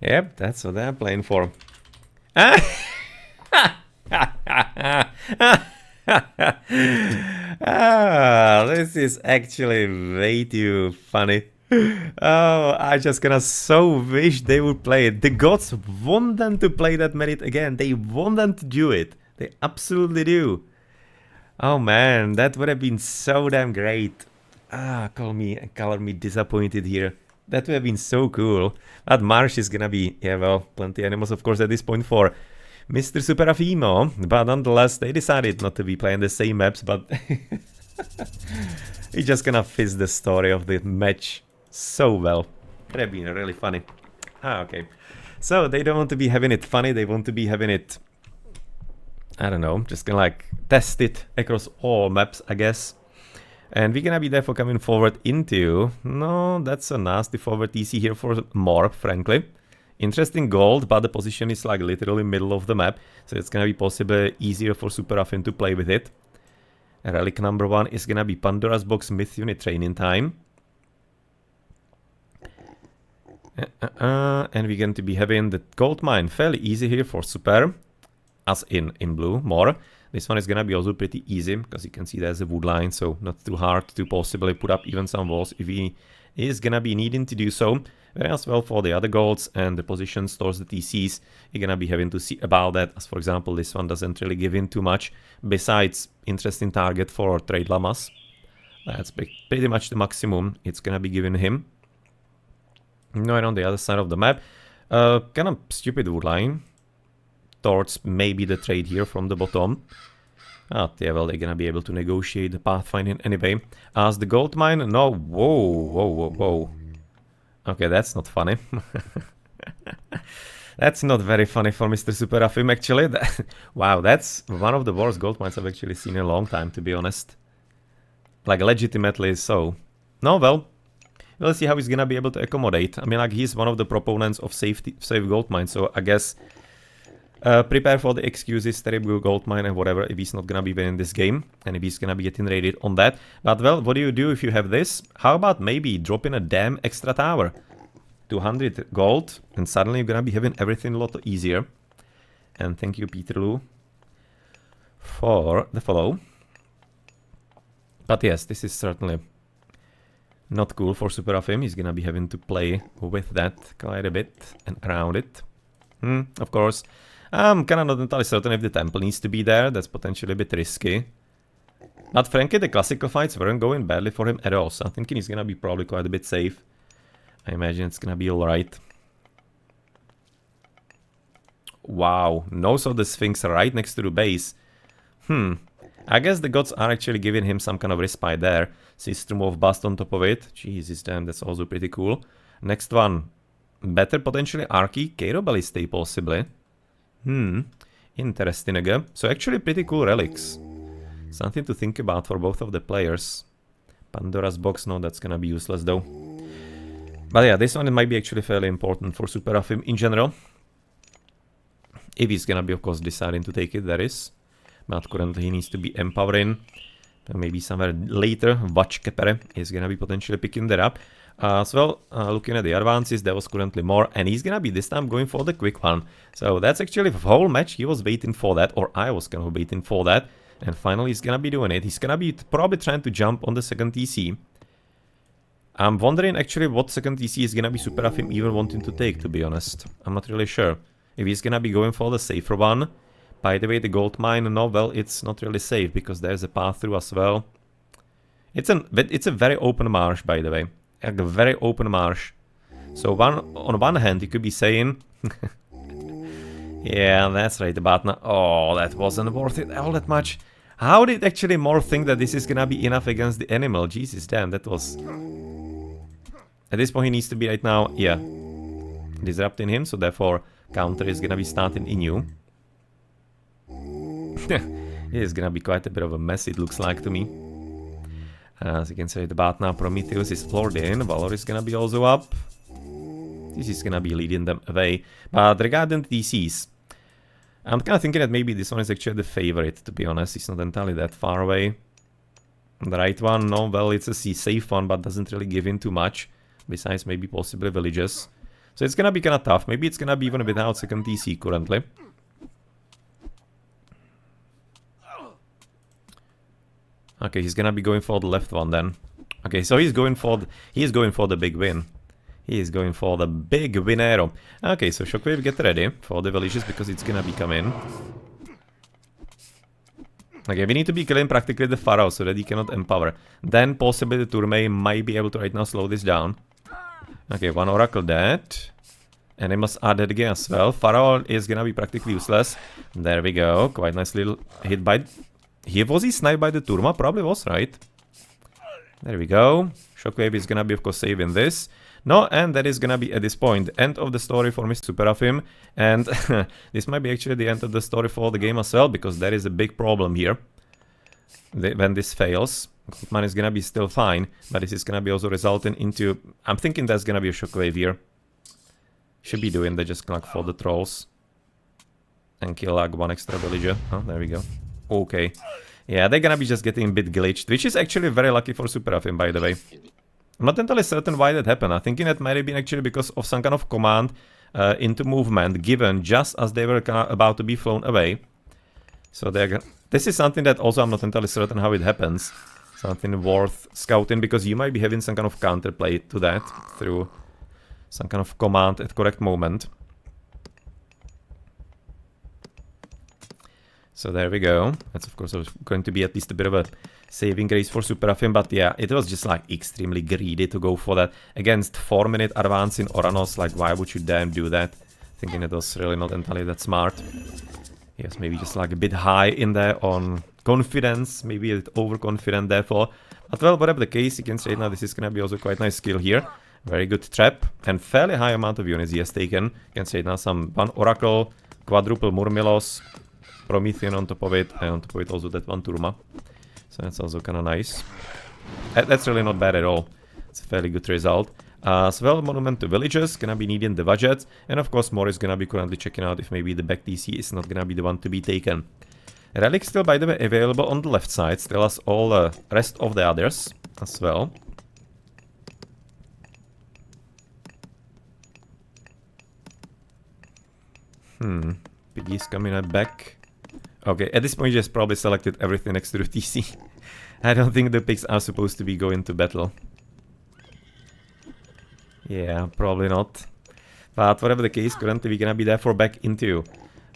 Yep, that's what they're playing for. This is actually way too funny. Oh, I just gonna so wish they would play it. The gods want them to play that merit again. They want them to do it. They absolutely do. Oh man, that would have been so damn great. Color me disappointed here. That would have been so cool. That Marsh is gonna be, yeah, well, plenty animals, of course, at this point for Mr. SuperAfim, but nonetheless, they decided not to be playing the same maps, but it's just gonna fit the story of the match so well. It would have been really funny. Okay. So, they don't want to be having it funny, they want to be having it, I don't know, just gonna like test it across all maps, I guess. And we're gonna be therefore coming forward into... No, that's a nasty forward TC here for Mor, frankly. Interesting gold, but the position is like literally middle of the map. So it's gonna be possibly easier for SuperAfim to play with it. Relic number 1 is gonna be Pandora's Box Myth Unit training time. And we're going to be having the gold mine fairly easy here for Super. As in blue, Mor. This one is gonna be also pretty easy, because you can see there's a wood line, so not too hard to possibly put up even some walls if he is gonna be needing to do so. Whereas well for the other golds and the positions towards the TCs, you're gonna be having to see about that, as for example this one doesn't really give in too much, besides interesting target for trade llamas. That's pretty much the maximum it's gonna be giving him. No, and on the other side of the map, kind of stupid wood line towards maybe the trade here from the bottom. Yeah, well, they're gonna be able to negotiate the pathfinding anyway. As the gold mine, no, whoa. Okay, that's not funny. That's not very funny for Mr. SuperAfim, actually. Wow, that's one of the worst gold mines I've actually seen in a long time, to be honest. Like, legitimately so. No, well, we'll see how he's gonna be able to accommodate. I mean, like, he's one of the proponents of safe gold mines, so I guess... prepare for the excuses, terrible gold mine and whatever, if he's not gonna be winning this game, and if he's gonna be getting raided on that. But well, what do you do if you have this? How about maybe dropping a damn extra tower? 200 gold, and suddenly you're gonna be having everything a lot easier. And thank you, Peterloo, for the follow. But yes, this is certainly not cool for SuperAfim. He's gonna be having to play with that quite a bit and around it. Of course. I'm kind of not entirely certain if the temple needs to be there. That's potentially a bit risky. But frankly, the classical fights weren't going badly for him at all. So I'm thinking he's gonna be probably quite a bit safe. I imagine it's gonna be alright. Wow. Nose of the Sphinx right next to the base. I guess the gods are actually giving him some kind of respite there. System of Bust on top of it. Jesus, damn, that's also pretty cool. Next one. Better potentially Archie, Cairo Ballistae possibly. Interesting again. So actually pretty cool relics. Something to think about for both of the players. Pandora's Box, no, that's gonna be useless though. But yeah, this one might be actually fairly important for SuperAfim in general. If he's gonna be, of course, deciding to take it, that is. But currently he needs to be empowering. Maybe somewhere later, Vatchkepere is gonna be potentially picking that up. As well, looking at the advances, there was currently Mor, and he's gonna be this time going for the quick one. So that's actually the whole match, he was waiting for that, or I was kind of waiting for that. And finally he's gonna be doing it. He's gonna be probably trying to jump on the second TC. I'm wondering actually what second TC is gonna be SuperAfim even wanting to take, to be honest. I'm not really sure. If he's gonna be going for the safer one. By the way, the gold mine, no, well, it's not really safe, because there's a path through as well. It's a very open marsh, by the way. Like a very open marsh. So on one hand, you could be saying... yeah, that's right, but now... Oh, that wasn't worth it all that much. How did actually Mor think that this is gonna be enough against the animal? Jesus, damn, that was... At this point, he needs to be right now, yeah, disrupting him, so therefore, counter is gonna be starting in you. It is gonna be quite a bit of a mess, it looks like to me. As you can see, the bat now, Prometheus is floored in, Valor is gonna be also up. This is gonna be leading them away. But regarding the DCs, I'm kind of thinking that maybe this one is actually the favorite, to be honest. It's not entirely that far away. The right one, no, well, it's a safe one, but doesn't really give in too much. Besides maybe possibly villages. So it's gonna be kinda tough. Maybe it's gonna be even without second TC currently. Okay, he's gonna be going for the left one then. Okay, so he's going for the big win. He is going for the big winero. Okay, so Shockwave, get ready for the villages because it's gonna be coming. Okay, we need to be killing practically the Pharaoh so that he cannot empower. Then possibly the Tourmei might be able to right now slow this down. Okay, one Oracle dead. And I must add that again as well. Pharaoh is gonna be practically useless. There we go. Quite nice little hit by... Was he sniped by the Turma? Probably was, right? There we go. Shockwave is gonna be, of course, saving this. No, and that is gonna be, at this point, the end of the story for Mr. SuperAfim. And this might be actually the end of the story for the game as well, because there is a big problem here. When this fails, Goldman is gonna be still fine, but this is gonna be also resulting into... I'm thinking there's gonna be a Shockwave here. Should be doing that just like for the trolls. And kill like one extra villager. Oh, there we go. Okay. Yeah, they're gonna be just getting a bit glitched, which is actually very lucky for SuperAfim, by the way. I'm not entirely certain why that happened. I'm thinking that might have been actually because of some kind of command into movement given just as they were about to be flown away. So this is something that also I'm not entirely certain how it happens. Something worth scouting, because you might be having some kind of counterplay to that through some kind of command at correct moment. So there we go. That's of course going to be at least a bit of a saving grace for SuperAfim, but yeah, it was just like extremely greedy to go for that against 4-minute advance in Oranos. Like, why would you damn do that? Thinking it was really not entirely that smart. Yes, maybe just like a bit high in there on confidence, maybe a bit overconfident therefore. But well, whatever the case, you can say now this is gonna be also quite nice skill here. Very good trap and fairly high amount of units he has taken. You can say now one Oracle, quadruple Murmilos, Promethean on top of it, and on top of it also that one Turma. So that's also kind of nice. That's really not bad at all. It's a fairly good result. As well, Monument to Villages, gonna be needing the budget. And of course, Mor is gonna be currently checking out if maybe the back TC is not gonna be the one to be taken. Relic still, by the way, available on the left side, still as all the rest of the others as well. Piggy's coming back. Okay, at this point you just probably selected everything next to the TC. I don't think the pigs are supposed to be going to battle. Yeah, probably not. But whatever the case, currently we're gonna be therefore back into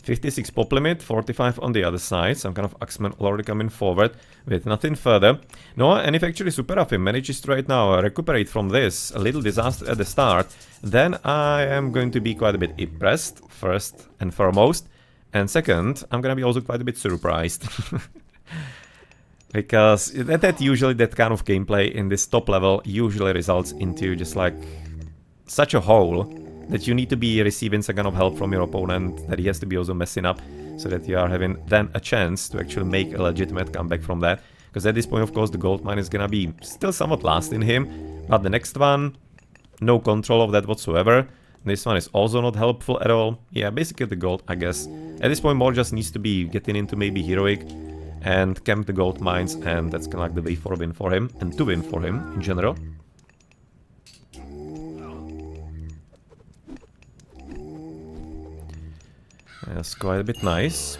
56 pop limit, 45 on the other side. Some kind of Axeman already coming forward with nothing further. No, and if actually SuperAfim manages to right now recuperate from this a little disaster at the start, then I am going to be quite a bit impressed, first and foremost. And second, I'm gonna be also quite a bit surprised. Because that usually, that kind of gameplay in this top level usually results into just like such a hole that you need to be receiving some kind of help from your opponent, that he has to be also messing up, so that you are having then a chance to actually make a legitimate comeback from that. Because at this point, of course, the gold mine is gonna be still somewhat lasting him, but the next one, no control of that whatsoever. This one is also not helpful at all. Yeah, basically the gold, I guess. At this point, Mor just needs to be getting into maybe heroic and camp the gold mines, and that's kind of like the way for a win for him, and to win for him in general. That's quite a bit nice.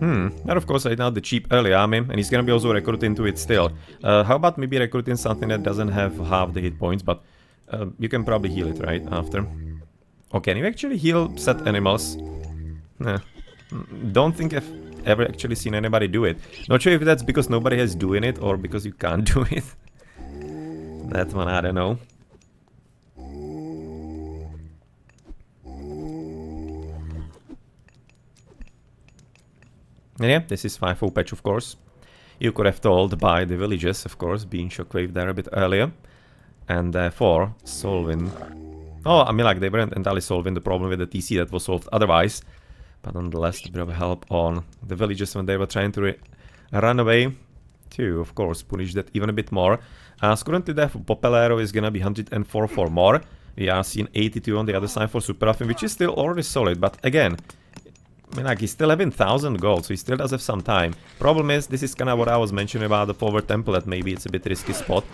And of course right now the cheap early army, and he's gonna be also recruiting to it still. How about maybe recruiting something that doesn't have half the hit points, but you can probably heal it right after. Or can you actually heal set animals? Nah. Don't think I've ever actually seen anybody do it. Not sure if that's because nobody has doing it or because you can't do it. That one, I don't know. And yeah, this is 5-0 patch, of course. You could have told by the villages, of course, being shockwave there a bit earlier. And therefore, solving... Oh, I mean, like, they weren't entirely solving the problem with the TC that was solved otherwise. But nonetheless, a bit of help on the villages when they were trying to run away. To, of course, punish that even a bit more. As currently there for Popelero is gonna be 104 for Mor. We are seeing 82 on the other side for SuperAfim, which is still already solid. But again, I mean, like, he's still having 1,000 gold, so he still does have some time. Problem is, this is kind of what I was mentioning about the forward temple, that maybe it's a bit risky spot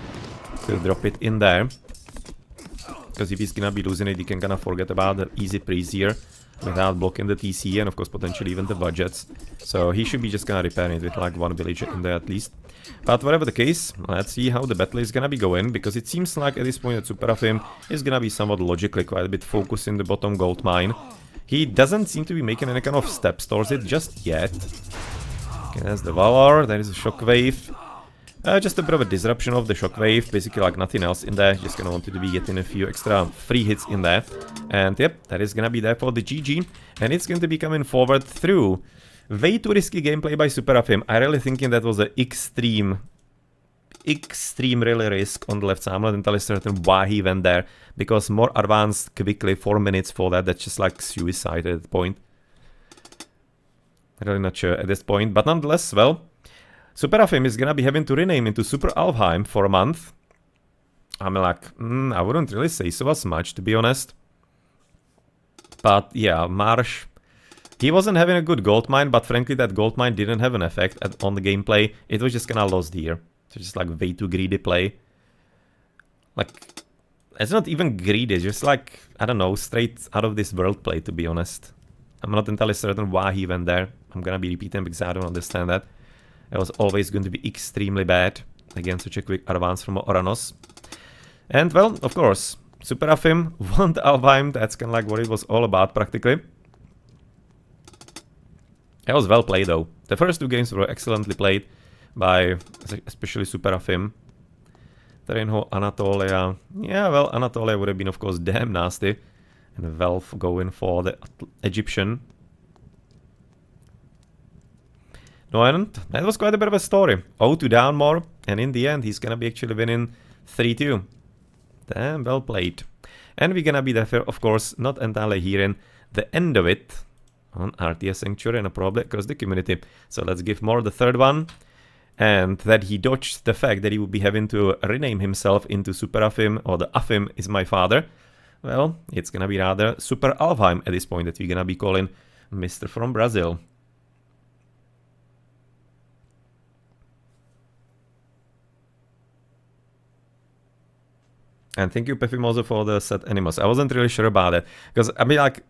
to drop it in there. Because if he's gonna be losing it, he can kind of forget about the easy praise here without blocking the TC and of course potentially even the budgets. So he should be just gonna repair it with like one villager in there at least. But whatever the case, let's see how the battle is gonna be going, because it seems like at this point that SuperAfim is gonna be somewhat logically quite a bit focused in the bottom gold mine. He doesn't seem to be making any kind of steps towards it just yet. Okay, there's the Valor, there is a Shockwave. Just a bit of a disruption of the Shockwave, basically like nothing else in there, just gonna want to be getting a few extra free hits in there. And yep, that is gonna be there for the GG, and it's going to be coming forward through way too risky gameplay by SuperAfim. I really thinking that was an extreme really risk on the left side. I'm not entirely certain why he went there, because more advanced quickly 4 minutes for that, that's just like suicide at that point. Really not sure at this point, but nonetheless, well, SuperAfim is gonna be having to rename into SuperAlfheim for a month. I'm like, I wouldn't really say so as much, to be honest. But yeah, Marsh, he wasn't having a good gold mine, but frankly that gold mine didn't have an effect on the gameplay. It was just kinda lost here. It's just like way too greedy play. Like, it's not even greedy, it's just like, I don't know, straight out of this world play, to be honest. I'm not entirely certain why he went there. I'm gonna be repeating because I don't understand that. It was always going to be extremely bad against such a quick advance from Oranos. And well, of course, SuperAfim won the Alfheim. That's kind of like what it was all about practically. It was well played though. The first two games were excellently played by especially SuperAfim. Terrainho, Anatolia. Yeah, well, Anatolia would have been of course damn nasty. And Valve going for the Egyptian. No, and that was quite a bit of a story. 0-2 down more, and in the end, he's gonna be actually winning 3-2. Damn, well played. And we're gonna be there, of course, not entirely hearing the end of it on RTS Sanctuary and probably across the community. So let's give Mor the third one. And that he dodged the fact that he would be having to rename himself into SuperAfim, or the Afim is my father. Well, it's gonna be rather SuperAlfheim at this point that we're gonna be calling Mr. from Brazil. And thank you, Pefimoso, for the set animals. I wasn't really sure about it. Because, I mean, like,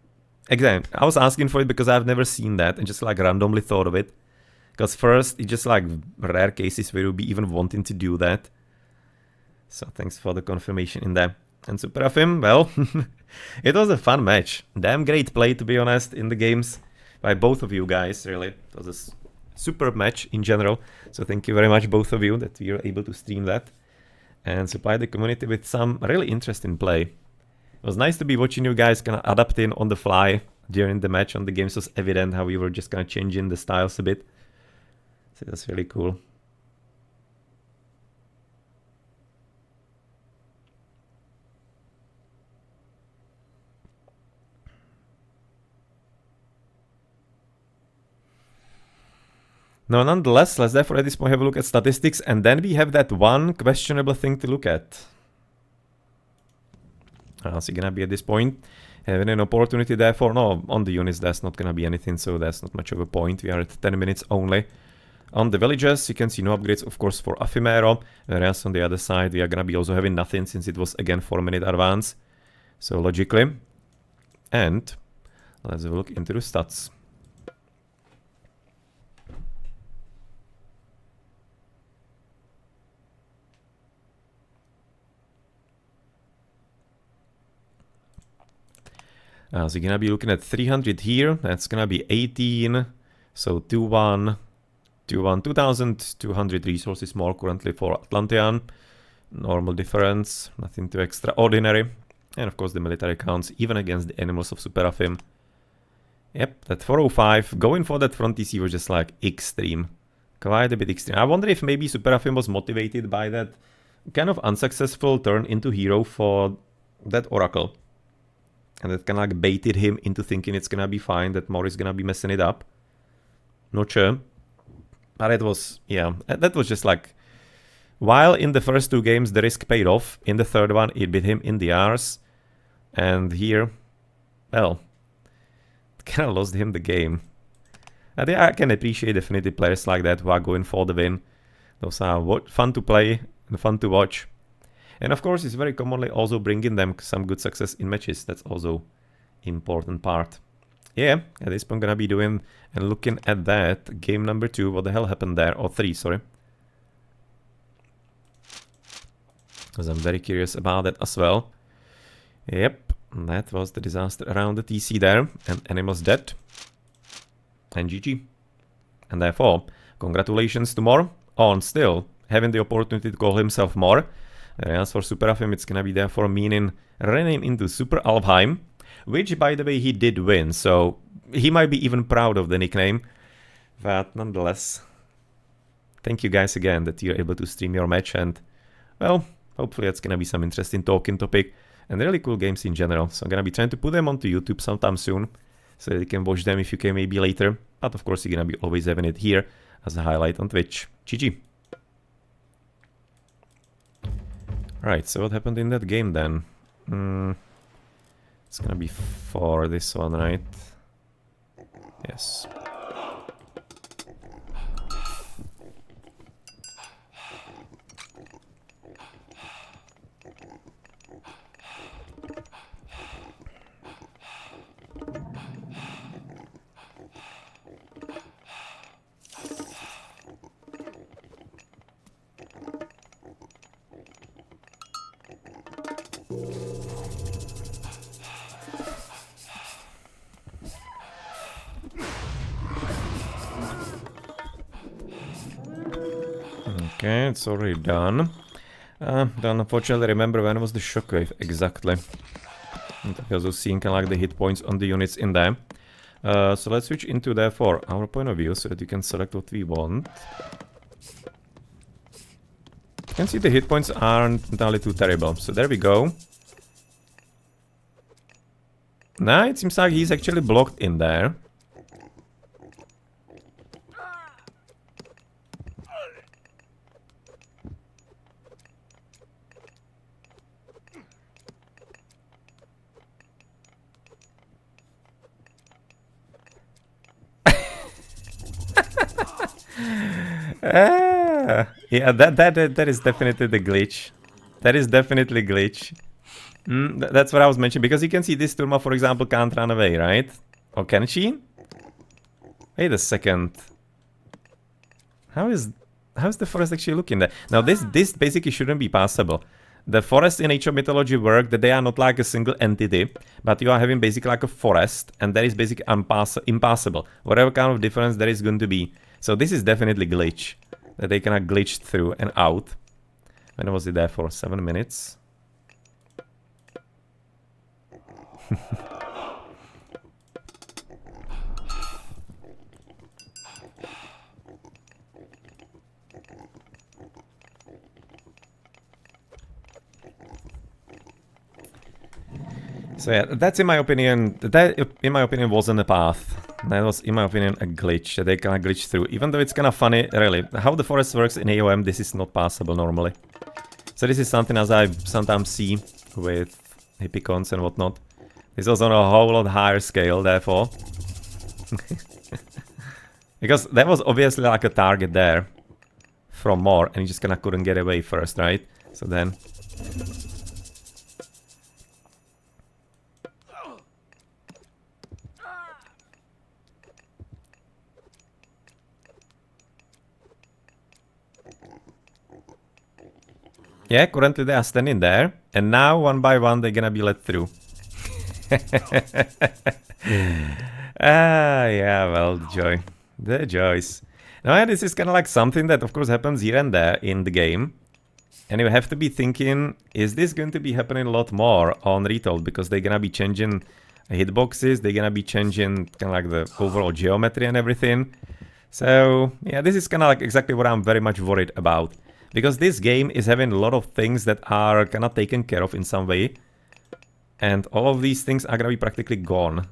again, I was asking for it because I've never seen that and just, like, randomly thought of it. Because first, it's just, like, rare cases where you'll be even wanting to do that. So, thanks for the confirmation in there. And SuperAfim, well, it was a fun match. Damn great play, to be honest, in the games. By both of you guys, really. It was a superb match in general. So, thank you very much, both of you, that we were able to stream that and supply the community with some really interesting play. It was nice to be watching you guys kind of adapting on the fly during the match. On the games was evident how we were just kind of changing the styles a bit. So that's really cool. No, nonetheless, let's therefore at this point have a look at statistics, and then we have that one questionable thing to look at. So gonna be at this point having an opportunity therefore. No, on the units there's not gonna be anything, so that's not much of a point. We are at 10 minutes only. On the villages, you can see no upgrades, of course, for Afimero, whereas on the other side we are gonna be also having nothing since it was again 4-minute advance. So logically. And let's have a look into the stats. So you're gonna be looking at 300 here, that's gonna be 18, so 2-1, 2,200 resources more currently for Atlantean. Normal difference, nothing too extraordinary. And of course the military counts even against the animals of SuperAfim. Yep, that 405, going for that front TC was just like extreme. Quite a bit extreme. I wonder if maybe SuperAfim was motivated by that kind of unsuccessful turn into hero for that Oracle. And that kind of like baited him into thinking it's gonna be fine, that Mor is gonna be messing it up. Not sure. But it was, yeah, that was just like, while in the first two games the risk paid off, in the third one it bit him in the arse. And here, well, it kind of lost him the game. I think I can appreciate definitely players like that who are going for the win. Those are fun to play and fun to watch. And of course, it's very commonly also bringing them some good success in matches. That's also important part. Yeah, at this point, gonna be doing and looking at that. Game number 2, what the hell happened there? Or 3, sorry. Because I'm very curious about that as well. Yep, that was the disaster around the TC there. And Animals dead. And GG. And therefore, congratulations to Mor on still having the opportunity to call himself Mor. As for SuperAfim, it's gonna be therefore meaning rename into SuperAfim, which, by the way, he did win, so he might be even proud of the nickname. But nonetheless, thank you guys again that you're able to stream your match, and, well, hopefully it's gonna be some interesting talking topic and really cool games in general. So I'm gonna be trying to put them onto YouTube sometime soon, so that you can watch them if you can maybe later. But of course, you're gonna be always having it here as a highlight on Twitch. GG. Right, so what happened in that game then? It's gonna be for this one, right? Yes. Okay, it's already done. Don't unfortunately remember when was the shockwave exactly. And also seeing kind of like the hit points on the units in there. So let's switch into therefore our point of view so that you can select what we want. You can see the hit points aren't entirely too terrible. So there we go. Now it seems like he's actually blocked in there. Yeah, that is definitely the glitch. That is definitely glitch. That's what I was mentioning, because you can see this Turma, for example, can't run away, right? Or can she? Wait a second. How is the forest actually looking there? Now this basically shouldn't be passable. The forests in Age of Mythology work that they are not like a single entity, but you are having basically like a forest, and that is basically impassable. Whatever kind of difference there is going to be. So this is definitely glitch. That they cannot glitch through and out. When was it there for? 7 minutes? So yeah, that's in my opinion, wasn't a path. That was, in my opinion, a glitch that they kind of glitch through. Even though it's kind of funny, really. How the forest works in AOM, this is not possible normally. So this is something as I sometimes see with Hippicons and whatnot. This was on a whole lot higher scale, therefore. Because there was obviously like a target there from Mor, and he just kind of couldn't get away first, right? So then... Yeah, currently they are standing there, and now one by one they're gonna be let through. Yeah, well, the joy. The joys. Now, yeah, this is kind of like something that, of course, happens here and there in the game. And you have to be thinking, is this going to be happening a lot more on Retold? Because they're gonna be changing hitboxes, they're gonna be changing kind of like the overall geometry and everything. So, yeah, this is kind of like exactly what I'm very much worried about. Because this game is having a lot of things that are kind of taken care of in some way. And all of these things are gonna be practically gone.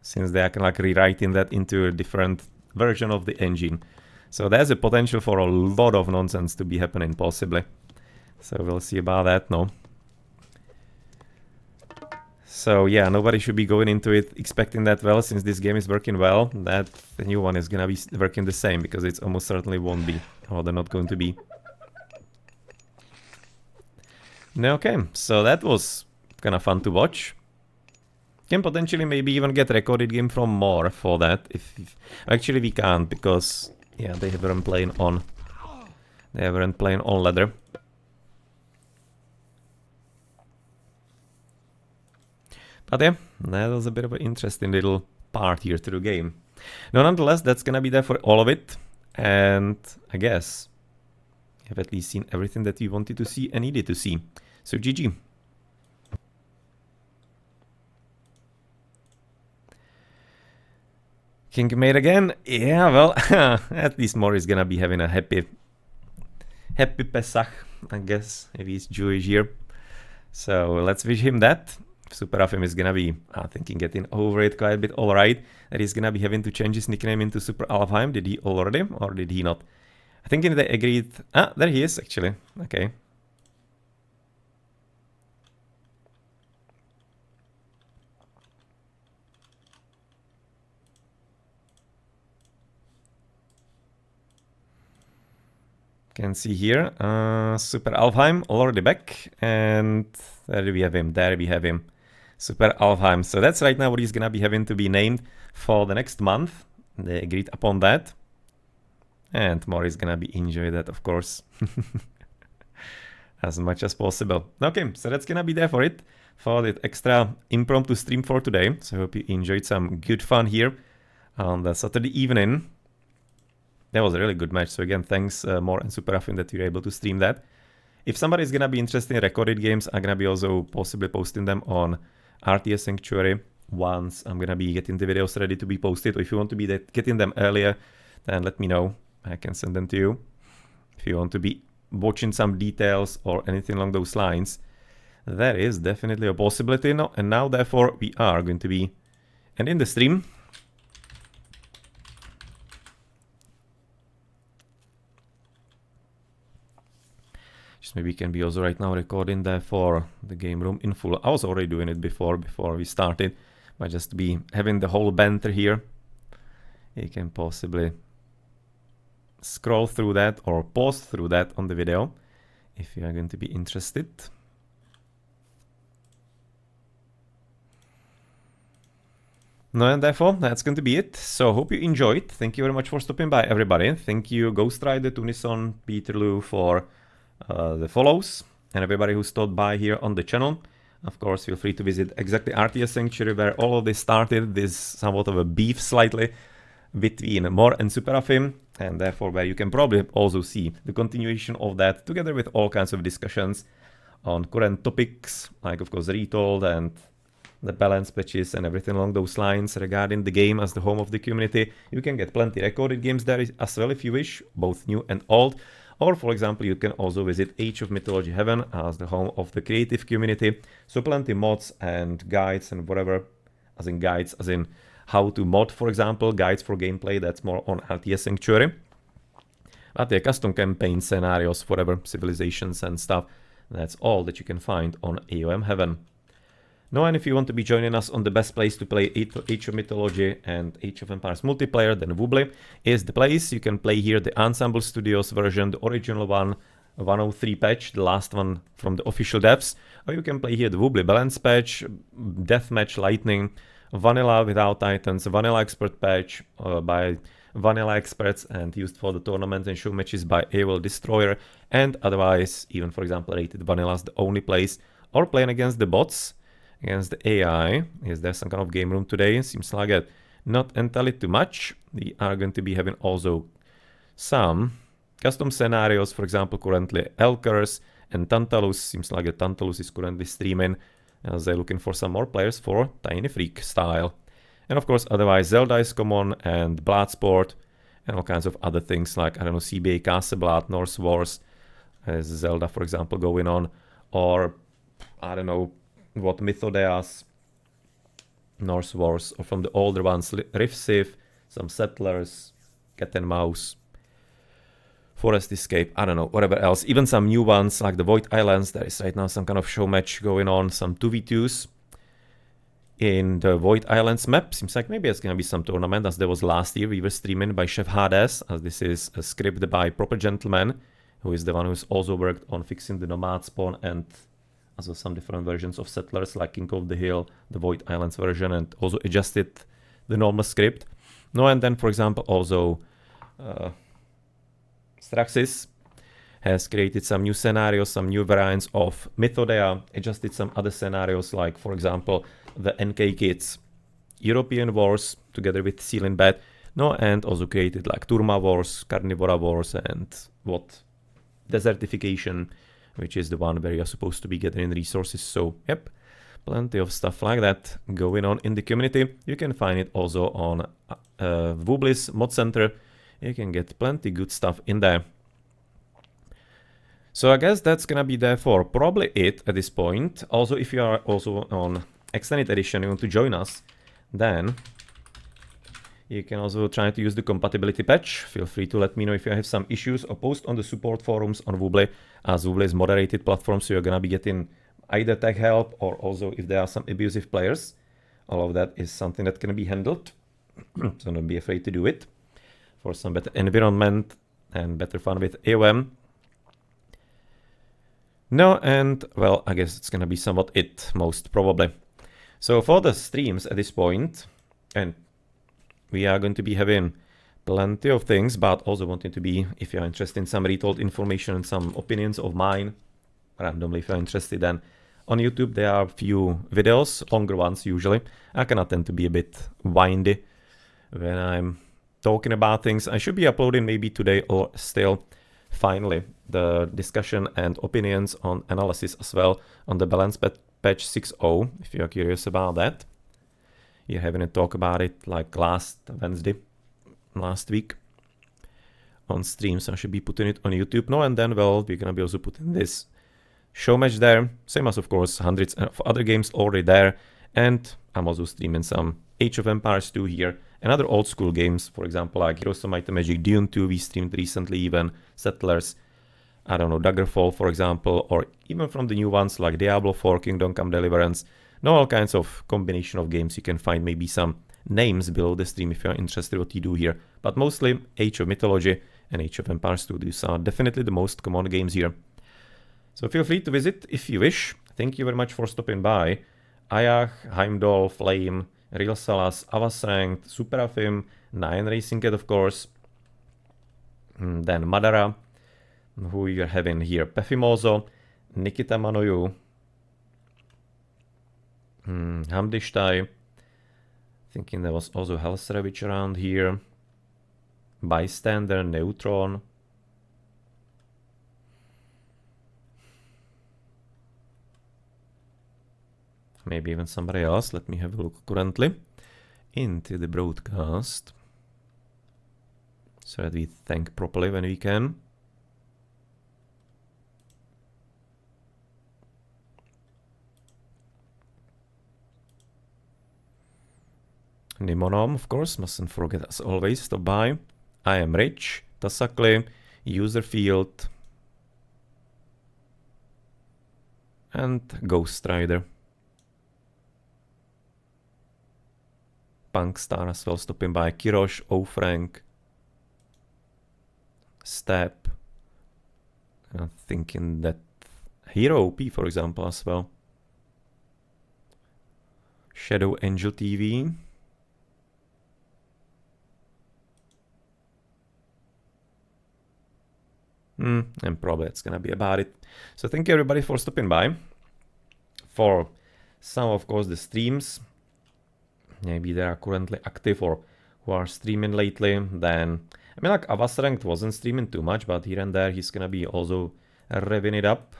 Since they are kind of like rewriting that into a different version of the engine. So there's a potential for a lot of nonsense to be happening, possibly. So we'll see about that, no? So yeah, nobody should be going into it expecting that, well, since this game is working well, that the new one is gonna be working the same, because it almost certainly won't be, or they're not going to be. Okay, so that was kind of fun to watch. Can potentially maybe even get recorded game from Mor for that. If actually we can't, because yeah, they weren't playing on leather. But yeah, that was a bit of an interesting little part here to the game. Now, nonetheless, that's gonna be there for all of it, and I guess you have at least seen everything that you wanted to see and needed to see. So GG. King made again? Yeah, well, at least Mor is gonna be having a happy Pesach, I guess, if he's Jewish here. So let's wish him that. SuperAfim is gonna be, I think, getting over it quite a bit alright. That he's gonna be having to change his nickname into SuperAfim. Did he already, or did he not? I think they agreed. Ah, there he is, actually. Okay. Can see here, SuperAfim already back, and there we have him, SuperAfim. So that's right now what he's gonna be having to be named for the next month. They agreed upon that. And Mor is gonna be enjoy that, of course, as much as possible. Okay, so that's gonna be there for it, for the extra impromptu stream for today. So I hope you enjoyed some good fun here on the Saturday evening. That was a really good match. So again, thanks Mor and SuperAfim that you're able to stream that. If somebody is gonna be interested in recorded games, I'm gonna be also possibly posting them on RTS Sanctuary once I'm gonna be getting the videos ready to be posted. Or if you want to be getting them earlier, then let me know. I can send them to you. If you want to be watching some details or anything along those lines, that is definitely a possibility. No, and now, therefore, we are going to be ending the stream. Just maybe can be also right now recording there for the game room in full. I was already doing it before we started, but just to be having the whole banter here, you can possibly scroll through that or pause through that on the video if you are going to be interested. No, and therefore that's going to be it. So hope you enjoyed. Thank you very much for stopping by, everybody. Thank you Ghost Rider, Tunison, Peterloo for the follows, and everybody who stopped by here on the channel. Of course, feel free to visit exactly RTS Sanctuary, where all of this started. This somewhat of a beef slightly between Mor and SuperAfim, and therefore where you can probably also see the continuation of that, together with all kinds of discussions on current topics, like of course Retold and the balance patches and everything along those lines regarding the game as the home of the community. You can get plenty recorded games there as well if you wish, both new and old. Or, for example, you can also visit Age of Mythology Heaven as the home of the creative community. So plenty mods and guides and whatever, as in how to mod, for example, guides for gameplay. That's more on RTS Sanctuary. But the custom campaign scenarios, whatever, civilizations and stuff, that's all that you can find on AOM Heaven. Now, and if you want to be joining us on the best place to play Age of Mythology and Age of Empires multiplayer, then Woobly is the place. You can play here the Ensemble Studios version, the original one, 103 patch, the last one from the official devs. Or you can play here the Woobly Balance patch, Deathmatch Lightning, Vanilla without Titans, Vanilla Expert patch by Vanilla Experts and used for the tournaments and show matches by AOL Destroyer. And otherwise, even for example, Rated Vanilla is the only place. Or playing against the bots, against the AI. Is there some kind of game room today? Seems like it. Not entirely too much. We are going to be having also some custom scenarios. For example, currently Elkers and Tantalus. Seems like Tantalus is currently streaming as they're looking for some more players for Tiny Freak style. And of course, otherwise Zelda is common and Bloodsport and all kinds of other things like, I don't know, CBA Castleblood, Norse Wars, as Zelda, for example, going on. Or, I don't know, what Mythodias, Norse Wars, or from the older ones, Rift Civ, some Settlers, Cat and Mouse, Forest Escape, I don't know, whatever else. Even some new ones like the Void Islands, there is right now some kind of show match going on, some 2v2s. in the Void Islands map. Seems like maybe it's gonna be some tournament as there was last year. We were streaming by Chef Hades, as this is a script by Proper Gentleman, who is the one who's also worked on fixing the Nomad spawn and also some different versions of Settlers like King of the Hill, the Void Islands version, and also adjusted the normal script. No, and then for example also Straxis has created some new scenarios, some new variants of Mythology, adjusted some other scenarios like for example the NK Kids European Wars together with Seal in Bed, no, and also created like Turma Wars, Carnivora Wars, and what Desertification, which is the one where you're supposed to be getting resources. So yep, plenty of stuff like that going on in the community. You can find it also on Woobly's Mod Center. You can get plenty good stuff in there. So I guess that's gonna be there for probably it at this point. Also, if you are also on Extended Edition, you want to join us, then you can also try to use the compatibility patch. Feel free to let me know if you have some issues or post on the support forums on Woobly, as Woobly is moderated platform, so you're gonna be getting either tech help or also if there are some abusive players. All of that is something that can be handled, so don't be afraid to do it for some better environment and better fun with AOM. No, and well, I guess it's gonna be somewhat it, most probably. So for the streams at this point, and we are going to be having plenty of things, but also wanting to be, if you're interested in some retold information and some opinions of mine, randomly if you're interested, then on YouTube there are a few videos, longer ones usually. I can tend to be a bit windy when I'm talking about things. I should be uploading maybe today or still, finally, the discussion and opinions on analysis as well on the balance patch 6.0, if you're curious about that. You're having a talk about it like last week on stream, so I should be putting it on YouTube. No, and then, well, we're gonna be also putting this show match there, same as of course hundreds of other games already there, and I'm also streaming some Age of Empires 2 here, and other old school games, for example like Heroes of Might and Magic, Dune 2 we streamed recently, even Settlers, I don't know, Daggerfall for example, or even from the new ones like Diablo 4, Kingdom Come Deliverance. No, all kinds of combination of games. You can find maybe some names below the stream if you're interested what you do here. But mostly Age of Mythology and Age of Empires 2. These are definitely the most common games here. So feel free to visit if you wish. Thank you very much for stopping by. Ayach, Heimdall, Flame, Real Salas, Avasrank, SuperAfim, Nine Racing Cat of course. Then Madara, who you're having here, Pefimoso, Nikita Manoyu, Hamdishtai, thinking there was also Hellsravage around here, Bystander, Neutron, maybe even somebody else. Let me have a look currently into the broadcast so that we thank properly when we can. Nimonom, of course, mustn't forget as always, stop by. I am Rich, Tasakli, User Field, and Ghost Rider. Punkstar as well stopping by, Kirosh, O-Frank, Step. I'm thinking that Hero OP, for example, as well. Shadow Angel TV. And probably that's gonna be about it. So thank you everybody for stopping by. For some, of course, the streams, maybe they are currently active or who are streaming lately, then, I mean, like Avasrank wasn't streaming too much, but here and there he's gonna be also revving it up.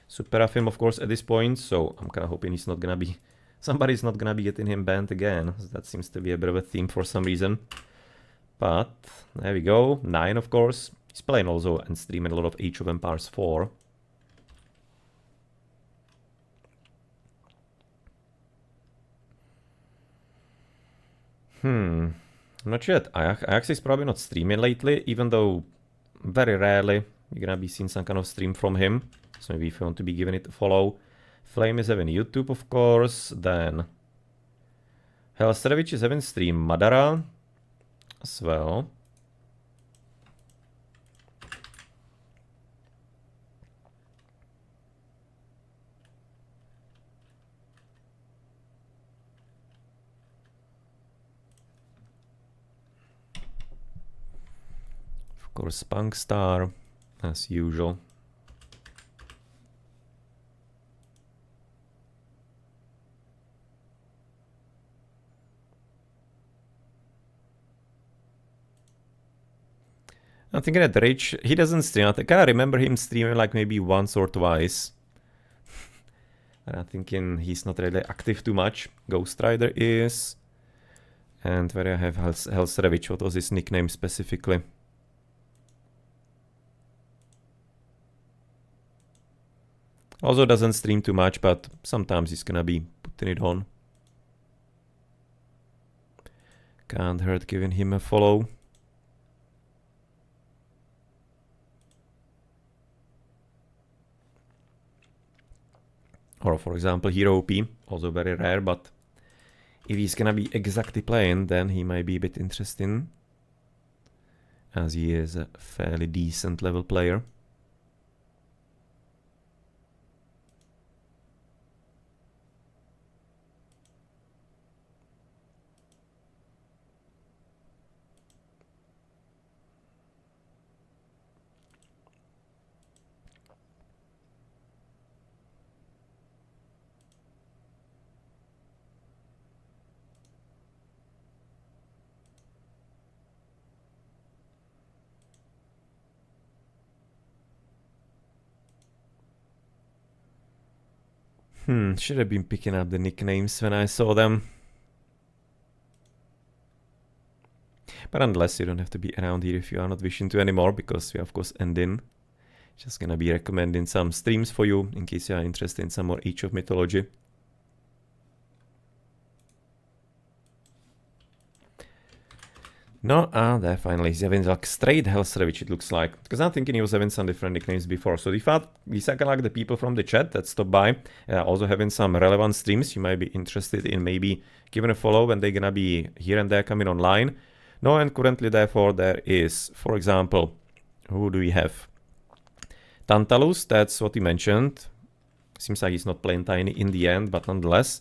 SuperAfim, of course, at this point, so I'm kind of hoping he's not gonna be, somebody's not gonna be getting him banned again. That seems to be a bit of a theme for some reason. But there we go. Nine, of course. He's playing also and streaming a lot of Age of Empires 4. Not yet. Ajax is probably not streaming lately, even though very rarely you're gonna be seeing some kind of stream from him. So maybe if you want to be giving it a follow, Flame is having YouTube, of course. Then Hellstrevich is having stream Madara as well. Of course, Punkstar, as usual. I'm thinking that Rage, he doesn't stream. I kind of remember him streaming like maybe once or twice. And I'm thinking he's not really active too much. Ghost Rider is. And where I have Hellstrevich, what was his nickname specifically? Also doesn't stream too much, but sometimes he's gonna be putting it on. Can't hurt giving him a follow. Or for example, Hero OP, also very rare, but if he's gonna be exactly playing, then he might be a bit interesting, as he is a fairly decent level player. Should have been picking up the nicknames when I saw them. But nonetheless, you don't have to be around here if you are not wishing to anymore, because we of course end in. Just gonna be recommending some streams for you, in case you are interested in some more Age of Mythology. No, there finally he's having like straight Hellstrevich, it looks like. Because I'm thinking he was having some different nicknames before. So these are like the people from the chat that stopped by. Also having some relevant streams you might be interested in maybe giving a follow when they're gonna be here and there coming online. No, and currently therefore there is, for example, who do we have? Tantalus, that's what he mentioned. Seems like he's not playing tiny in the end, but nonetheless,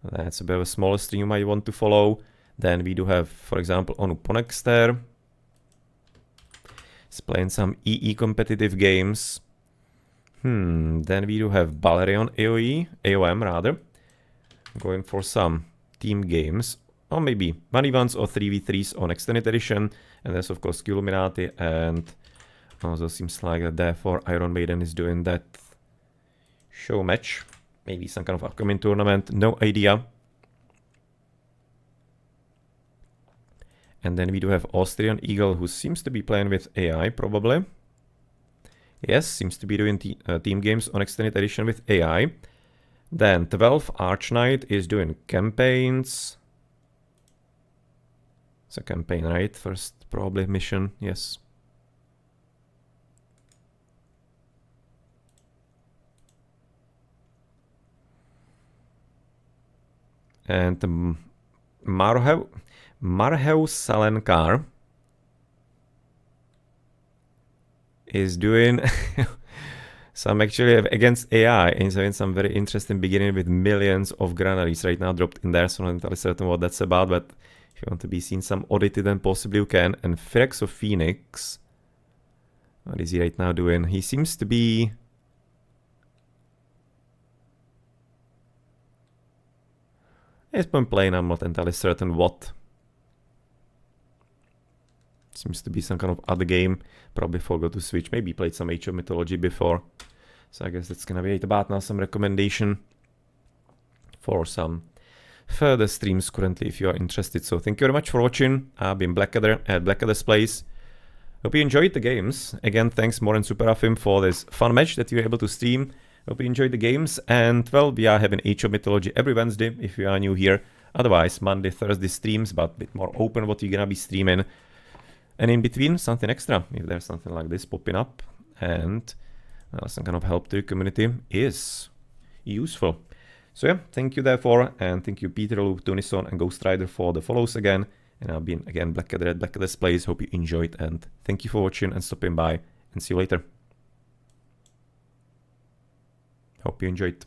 that's a bit of a smaller stream you might want to follow. Then we do have, for example, Onuponex there. He's playing some EE competitive games. Then we do have Balerion AOM rather. Going for some team games. Or maybe 1v1s or 3v3s on Extended Edition. And there's of course Illuminati, and also seems like that therefore Iron Maiden is doing that show match. Maybe some kind of upcoming tournament, no idea. And then we do have Austrian Eagle, who seems to be playing with AI, probably. Yes, seems to be doing team games on Extended Edition with AI. Then 12 Arch Knight is doing campaigns. It's a campaign, right? First, probably mission, yes. And Marheus Salenkar is doing some actually against AI, and he's having some very interesting beginning with millions of granaries right now dropped in there, so I'm not entirely certain what that's about, but if you want to be seen some oddity, then possibly you can. And Phyrex of Phoenix, what is he right now doing? He seems to be... He's been playing, I'm not entirely certain what. Seems to be some kind of other game. Probably forgot to switch. Maybe played some Age of Mythology before. So I guess that's gonna be it. About now some recommendation for some further streams currently if you are interested. So thank you very much for watching. I've been Blackadder at Blackadder's Place. Hope you enjoyed the games. Again, thanks Mor and SuperAfim for this fun match that you were able to stream. Hope you enjoyed the games. And well, we are having Age of Mythology every Wednesday if you are new here. Otherwise, Monday, Thursday streams, but a bit more open what you're gonna be streaming. And in between, something extra, if there's something like this popping up. And some kind of help to the community is useful. So yeah, thank you therefore, and thank you Peterloo, Tunison, and Ghost Rider for the follows again. And I've been again Blackadder at Blackadder's Plays. Hope you enjoyed, and thank you for watching and stopping by, and see you later. Hope you enjoyed.